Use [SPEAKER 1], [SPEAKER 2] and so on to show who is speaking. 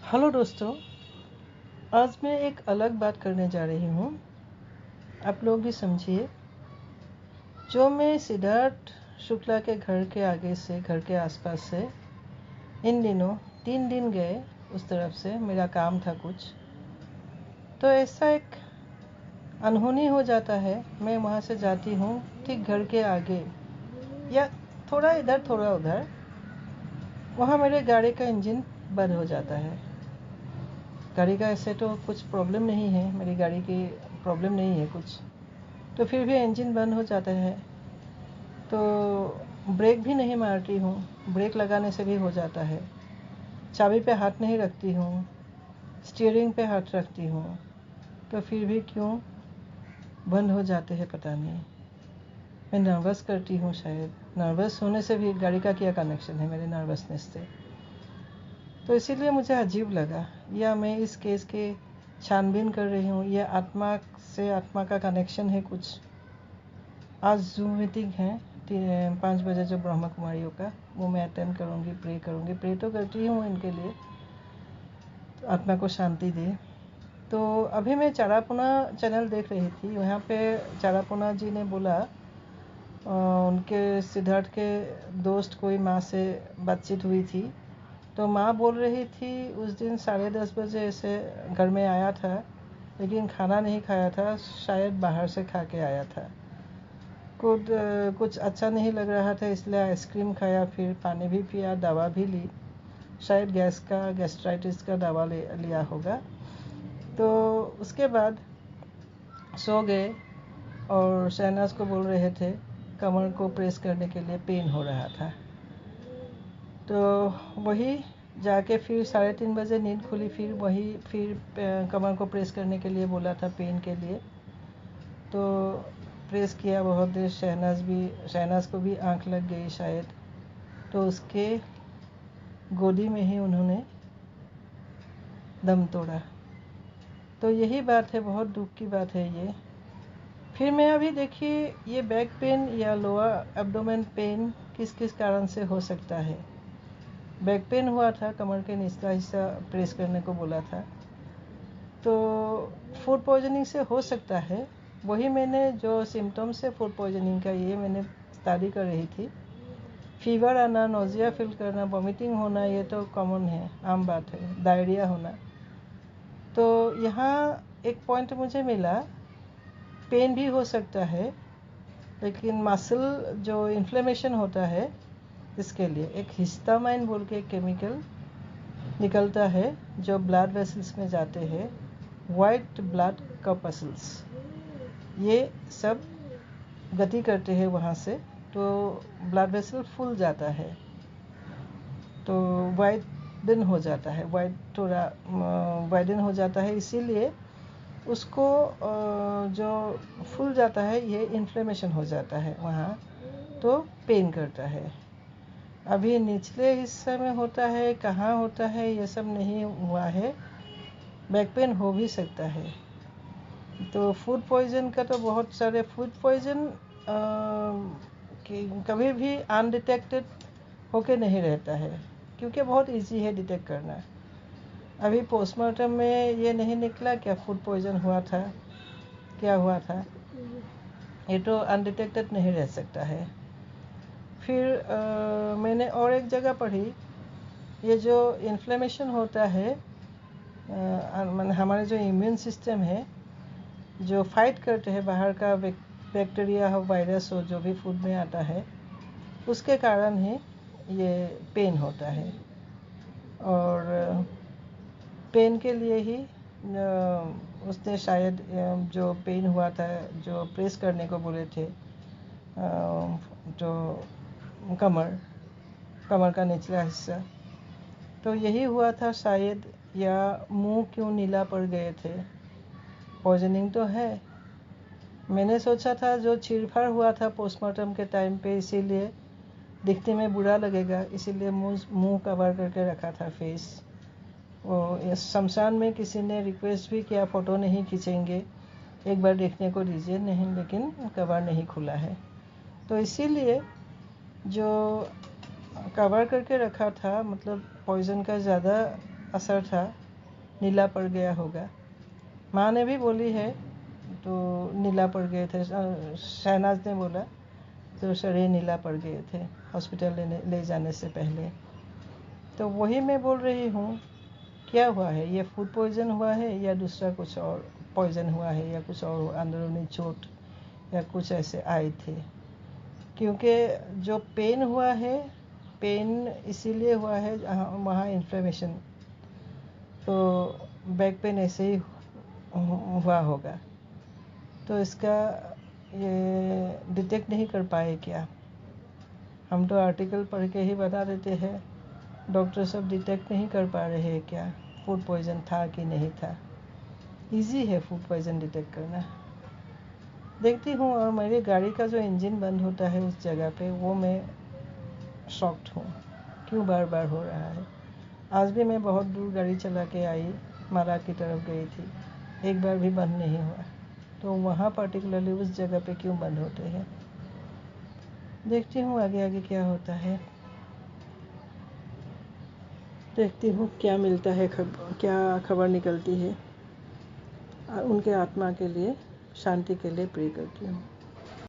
[SPEAKER 1] Hello दोस्तों, आज मैं एक अलग बात करने जा रही हूँ। आप लोग भी समझिए। जो मैं सिद्धार्थ शुक्ला के घर के आगे से, घर के आसपास से इन दिनों 3 दिन गए, उस तरफ से मेरा काम था कुछ, तो ऐसा एक अनहोनी हो जाता है। मैं वहाँ से जाती हूँ ठीक घर के आगे या थोड़ा इधर थोड़ा उधर, वहाँ मेरे गाड़ी का इंजन बंद हो जाता है। गाड़ी का ऐसे तो कुछ प्रॉब्लम नहीं है, मेरी गाड़ी की प्रॉब्लम नहीं है कुछ, तो फिर भी इंजन बंद हो जाता है। तो ब्रेक भी नहीं मारती हूँ, ब्रेक लगाने से भी हो जाता है। चाबी पे हाथ नहीं रखती हूँ, स्टीयरिंग पे हाथ रखती हूँ, तो फिर भी क्यों बंद हो जाते हैं पता नहीं। मैं नर्वस करती हूँ शायद। नर्वस होने से भी गाड़ी का क्या कनेक्शन है मेरे नर्वसनेस से। तो इसीलिए मुझे अजीब लगा, या मैं इस केस के छानबीन कर रही हूँ, या आत्मा से आत्मा का कनेक्शन है कुछ। आज जूम मीटिंग है 5 बजे जो ब्रह्मा कुमारियों का, वो मैं अटेंड करूँगी, प्रे तो करती हूँ इनके लिए, तो आत्मा को शांति दे। तो अभी मैं चारापुना चैनल देख रही थी, वहाँ पे चारापुना जी ने बोला उनके सिद्धार्थ के दोस्त कोई माँ से बातचीत हुई थी, तो माँ बोल रही थी उस दिन 10:30 बजे ऐसे घर में आया था, लेकिन खाना नहीं खाया था, शायद बाहर से खा के आया था। कुछ अच्छा नहीं लग रहा था, इसलिए आइसक्रीम खाया, फिर पानी भी पिया, दवा भी ली, शायद गैस्ट्राइटिस का दवा लिया होगा। तो उसके बाद सो गए और शहनाज को बोल रहे थे कमर को प्रेस करने के लिए, पेन हो रहा था। तो वही जाके फिर 3:30 बजे नींद खुली, फिर कमर को प्रेस करने के लिए बोला था, पेन के लिए। तो प्रेस किया बहुत देर। शहनाज को भी आंख लग गई शायद, तो उसके गोदी में ही उन्होंने दम तोड़ा। तो यही बात है, बहुत दुख की बात है ये। फिर मैं अभी देखिए, ये बैक पेन या लोअर एब्डोमेन पेन किस किस कारण से हो सकता है। बैक पेन हुआ था, कमर के निचला हिस्सा प्रेस करने को बोला था, तो फूड पॉइजनिंग से हो सकता है। वही मैंने जो सिम्टम्स है फूड पॉइजनिंग का, ये मैंने स्टडी कर रही थी। फीवर आना, नोजिया फील करना, वॉमिटिंग होना, ये तो कॉमन है, आम बात है। डायरिया होना। तो यहाँ एक पॉइंट मुझे मिला, पेन भी हो सकता है, लेकिन मसल जो इन्फ्लेमेशन होता है, इसके लिए एक हिस्टामाइन बोल के केमिकल निकलता है जो ब्लड वेसल्स में जाते हैं, वाइट ब्लड कॉर्पस्कल्स, ये सब गति करते हैं वहाँ से, तो ब्लड वेसल फूल जाता है, तो वाइडन हो जाता है, वाइडन हो जाता है, इसीलिए उसको जो फूल जाता है, ये इन्फ्लेमेशन हो जाता है वहाँ, तो पेन करता है। अभी निचले हिस्से में होता है, कहाँ होता है ये सब नहीं हुआ है। बैक पेन हो भी सकता है। तो फूड पॉइजन का तो बहुत सारे फूड पॉइजन कभी भी अनडिटेक्टेड होके नहीं रहता है, क्योंकि बहुत इजी है डिटेक्ट करना। अभी पोस्टमार्टम में ये नहीं निकला क्या फूड पॉइजन हुआ था, क्या हुआ था, ये तो अनडिटेक्टेड नहीं रह सकता है। फिर मैंने और एक जगह पढ़ी, ये जो इन्फ्लेमेशन होता है, हमारे जो इम्यून सिस्टम है, जो फाइट करते हैं बाहर का बैक्टीरिया हो, वायरस हो, जो भी फूड में आता है, उसके कारण ही ये पेन होता है। और पेन के लिए ही उसने शायद जो पेन हुआ था, जो प्रेस करने को बोले थे, जो कमर का निचला हिस्सा, तो यही हुआ था शायद। या मुंह क्यों नीला पड़ गए थे, पॉइजनिंग तो है। मैंने सोचा था जो चीरफाड़ हुआ था पोस्टमार्टम के टाइम पे, इसीलिए दिखने में बुरा लगेगा, इसीलिए मुंह कवर करके रखा था, फेस। वो शमशान में किसी ने रिक्वेस्ट भी किया, फ़ोटो नहीं खींचेंगे, एक बार देखने को दीजिए, नहीं, लेकिन कवर नहीं खुला है, तो इसीलिए जो कवर करके रखा था, मतलब पॉइज़न का ज़्यादा असर था, नीला पड़ गया होगा। माँ ने भी बोली है तो नीला पड़ गए थे, शहनाज ने बोला तो शरीर नीला पड़ गए थे हॉस्पिटल ले जाने से पहले। तो वही मैं बोल रही हूँ, क्या हुआ है, ये फूड पॉइजन हुआ है या दूसरा कुछ और पॉइजन हुआ है या कुछ और अंदरूनी चोट या कुछ ऐसे आए थे। क्योंकि जो पेन हुआ है, पेन इसीलिए हुआ है वहाँ इन्फ्लेमेशन, तो बैक पेन ऐसे ही हुआ होगा। तो इसका ये डिटेक्ट नहीं कर पाए क्या? हम तो आर्टिकल पढ़ के ही बता देते हैं, डॉक्टर सब डिटेक्ट नहीं कर पा रहे हैं क्या फूड पॉइजन था कि नहीं था। इजी है फूड पॉइजन डिटेक्ट करना। देखती हूँ, और मेरी गाड़ी का जो इंजन बंद होता है उस जगह पे, वो मैं शॉक्ड हूँ क्यों बार बार हो रहा है। आज भी मैं बहुत दूर गाड़ी चला के आई, मारा की तरफ गई थी, एक बार भी बंद नहीं हुआ। तो वहाँ पर्टिकुलरली उस जगह पे क्यों बंद होते हैं। देखती हूँ आगे आगे क्या होता है, देखती हूँ क्या मिलता है, क्या खबर निकलती है। उनके आत्मा के लिए, शांति के लिए प्रे करती हूँ।